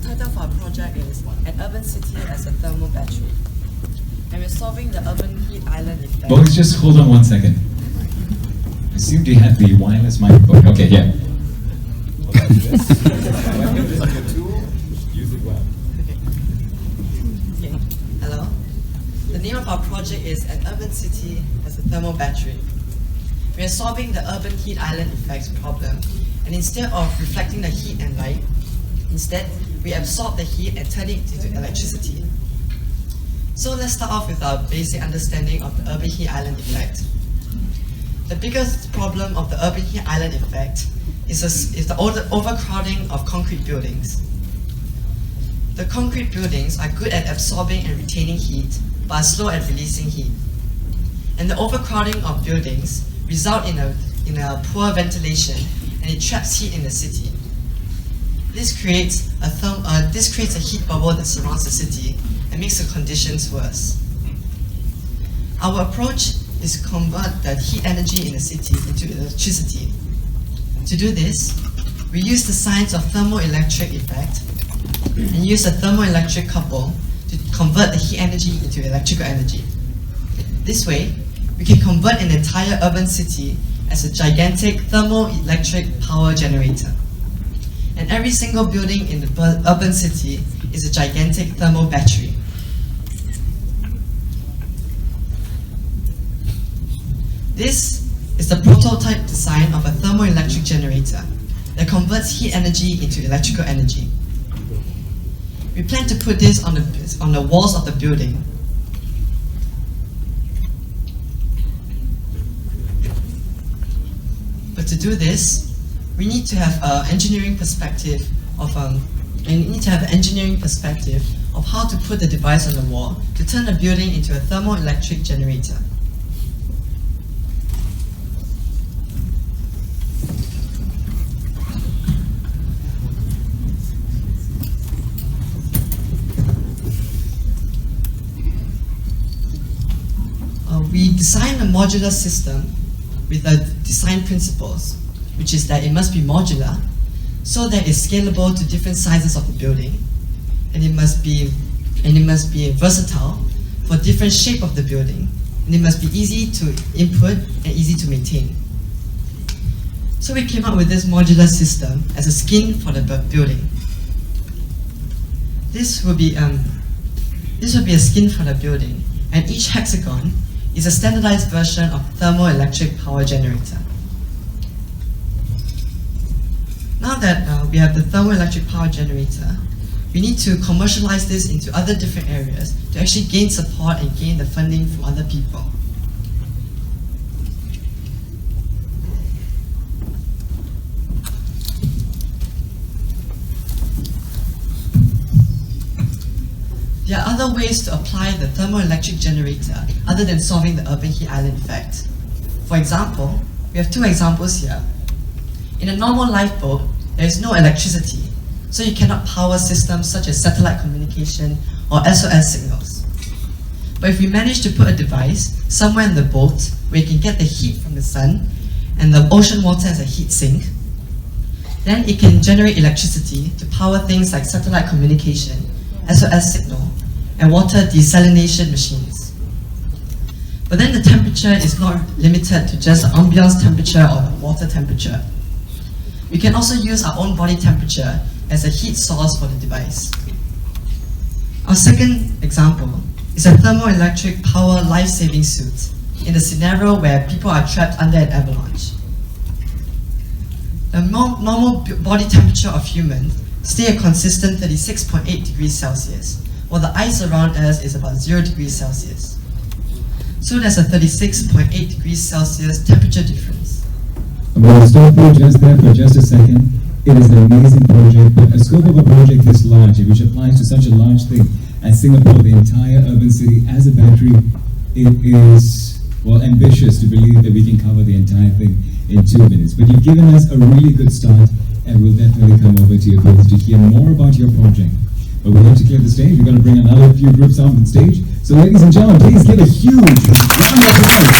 title of our project is An Urban City as a Thermal Battery. And we're solving the urban heat island effect. Boys, just hold on one second. I assume you have the wireless microphone. Okay, yeah. Use it well. Okay. Hello. The name of our project is An Urban City as a Thermal Battery. We are solving the urban heat island effects problem, and instead of reflecting the heat and light, instead we absorb the heat and turn it into electricity. So let's start off with our basic understanding of the urban heat island effect. The biggest problem of the urban heat island effect is the overcrowding of concrete buildings. The concrete buildings are good at absorbing and retaining heat, but are slow at releasing heat. And the overcrowding of buildings result in a poor ventilation, and it traps heat in the city. This creates a heat bubble that surrounds the city and makes the conditions worse. Our approach is to convert the heat energy in the city into electricity. To do this, we use the science of thermoelectric effect and use a thermoelectric couple to convert the heat energy into electrical energy. This way, we can convert an entire urban city as a gigantic thermoelectric power generator. And every single building in the urban city is a gigantic thermal battery. This is the prototype design of a thermoelectric generator that converts heat energy into electrical energy. We plan to put this on the walls of the building. But to do this, we need to have an engineering perspective of how to put the device on the wall to turn the building into a thermoelectric generator. We designed a modular system with the design principles, which is that it must be modular, so that it's scalable to different sizes of the building, and it must be versatile for different shape of the building, and it must be easy to input and easy to maintain. So we came up with this modular system as a skin for the building. This will be a skin for the building, and each hexagon is a standardized version of thermoelectric power generator. Now that we have the thermoelectric power generator, we need to commercialize this into other different areas to actually gain support and gain the funding from other people. There are other ways to apply the thermoelectric generator other than solving the urban heat island effect. For example, we have two examples here. In a normal lifeboat, there is no electricity, so you cannot power systems such as satellite communication or SOS signals. But if we manage to put a device somewhere in the boat where you can get the heat from the sun and the ocean water as a heat sink, then it can generate electricity to power things like satellite communication, SOS signal, and water desalination machines. But then the temperature is not limited to just the ambiance temperature or the water temperature. We can also use our own body temperature as a heat source for the device. Our second example is a thermoelectric power life-saving suit in the scenario where people are trapped under an avalanche. The normal body temperature of humans stay a consistent 36.8 degrees Celsius, while the ice around us is about 0 degrees Celsius. So there's a 36.8 degrees Celsius temperature difference. I'm going to stop you just there for just a second. It is an amazing project, but a scope of a project this large, which applies to such a large thing as Singapore, the entire urban city as a battery, it is, well, ambitious to believe that we can cover the entire thing in 2 minutes. But you've given us a really good start, and we'll definitely come over to your booth to hear more about your project. But we have to clear the stage. We're going to bring another few groups on the stage. So ladies and gentlemen, please give a huge round of applause.